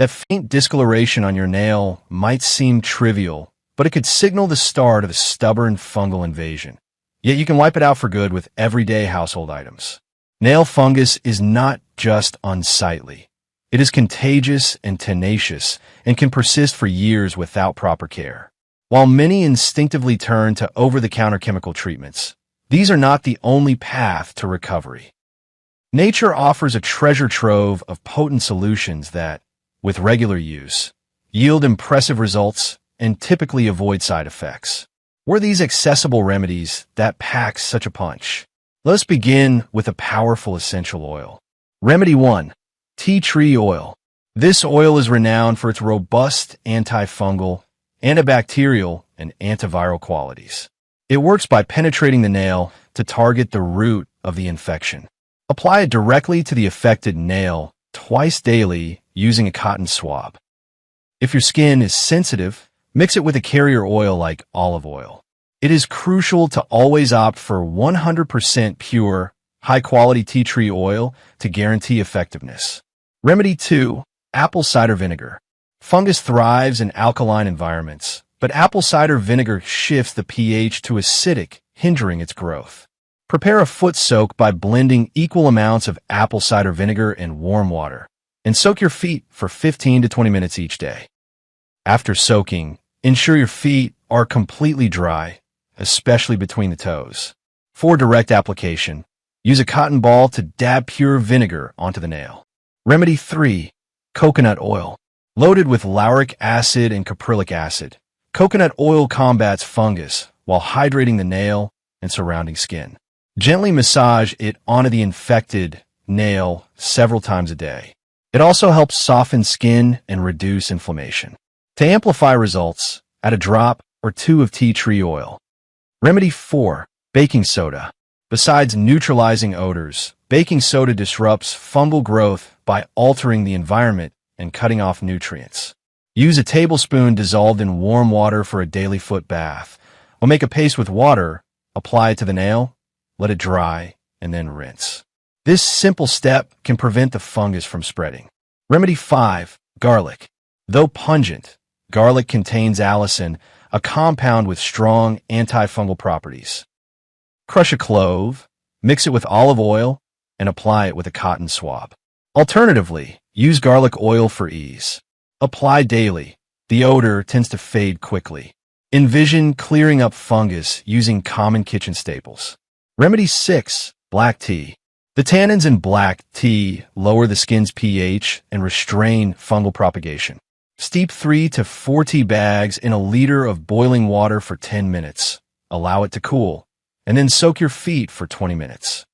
That faint discoloration on your nail might seem trivial, but it could signal the start of a stubborn fungal invasion. Yet you can wipe it out for good with everyday household items. Nail fungus is not just unsightly. It is contagious and tenacious and can persist for years without proper care. While many instinctively turn to over-the-counter chemical treatments, these are not the only path to recovery. Nature offers a treasure trove of potent solutions that, with regular use, yield impressive results and typically avoid side effects. Were these accessible remedies that pack such a punch? Let's begin with a powerful essential oil. Remedy 1. Tea tree oil. This oil is renowned for its robust antifungal, antibacterial, and antiviral qualities. It works by penetrating the nail to target the root of the infection. Apply it directly to the affected nail twice daily using a cotton swab. If your skin is sensitive, mix it with a carrier oil like olive oil. It is crucial to always opt for 100% pure, high-quality tea tree oil to guarantee effectiveness. Remedy 2. Apple cider vinegar. Fungus thrives in alkaline environments, but apple cider vinegar shifts the pH to acidic, hindering its growth. Prepare a foot soak by blending equal amounts of apple cider vinegar and warm water, and soak your feet for 15 to 20 minutes each day. After soaking, ensure your feet are completely dry, especially between the toes. For direct application, use a cotton ball to dab pure vinegar onto the nail. Remedy 3. Coconut oil. Loaded with lauric acid and caprylic acid, coconut oil combats fungus while hydrating the nail and surrounding skin. Gently massage it onto the infected nail several times a day. It also helps soften skin and reduce inflammation. To amplify results, add a drop or two of tea tree oil. Remedy 4. Baking soda. Besides neutralizing odors, baking soda disrupts fungal growth by altering the environment and cutting off nutrients. Use a tablespoon dissolved in warm water for a daily foot bath. Or make a paste with water, apply it to the nail, let it dry, and then rinse. This simple step can prevent the fungus from spreading. Remedy 5. Garlic. Though pungent, garlic contains allicin, a compound with strong antifungal properties. Crush a clove, mix it with olive oil, and apply it with a cotton swab. Alternatively, use garlic oil for ease. Apply daily. The odor tends to fade quickly. Envision clearing up fungus using common kitchen staples. Remedy 6. Black tea. The tannins in black tea lower the skin's pH and restrain fungal propagation. Steep 3 to 4 tea bags in a liter of boiling water for 10 minutes. Allow it to cool, and then soak your feet for 20 minutes.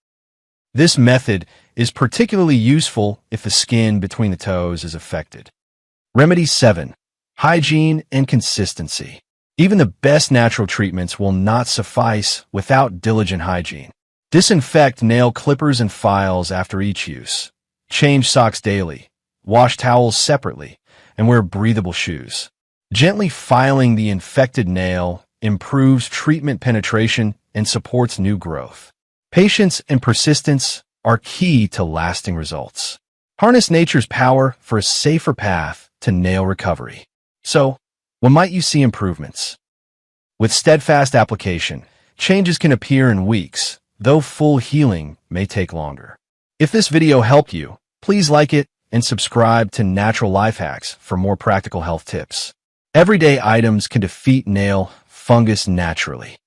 This method is particularly useful if the skin between the toes is affected. Remedy 7. Hygiene and consistency. Even the best natural treatments will not suffice without diligent hygiene. Disinfect nail clippers and files after each use. Change socks daily. Wash towels separately, and wear breathable shoes. Gently filing the infected nail improves treatment penetration and supports new growth. Patience and persistence are key to lasting results. Harness nature's power for a safer path to nail recovery. So, when might you see improvements? With steadfast application, changes can appear in weeks, though full healing may take longer. If this video helped you, please like it and subscribe to Natural Life Hacks for more practical health tips. Everyday items can defeat nail fungus naturally.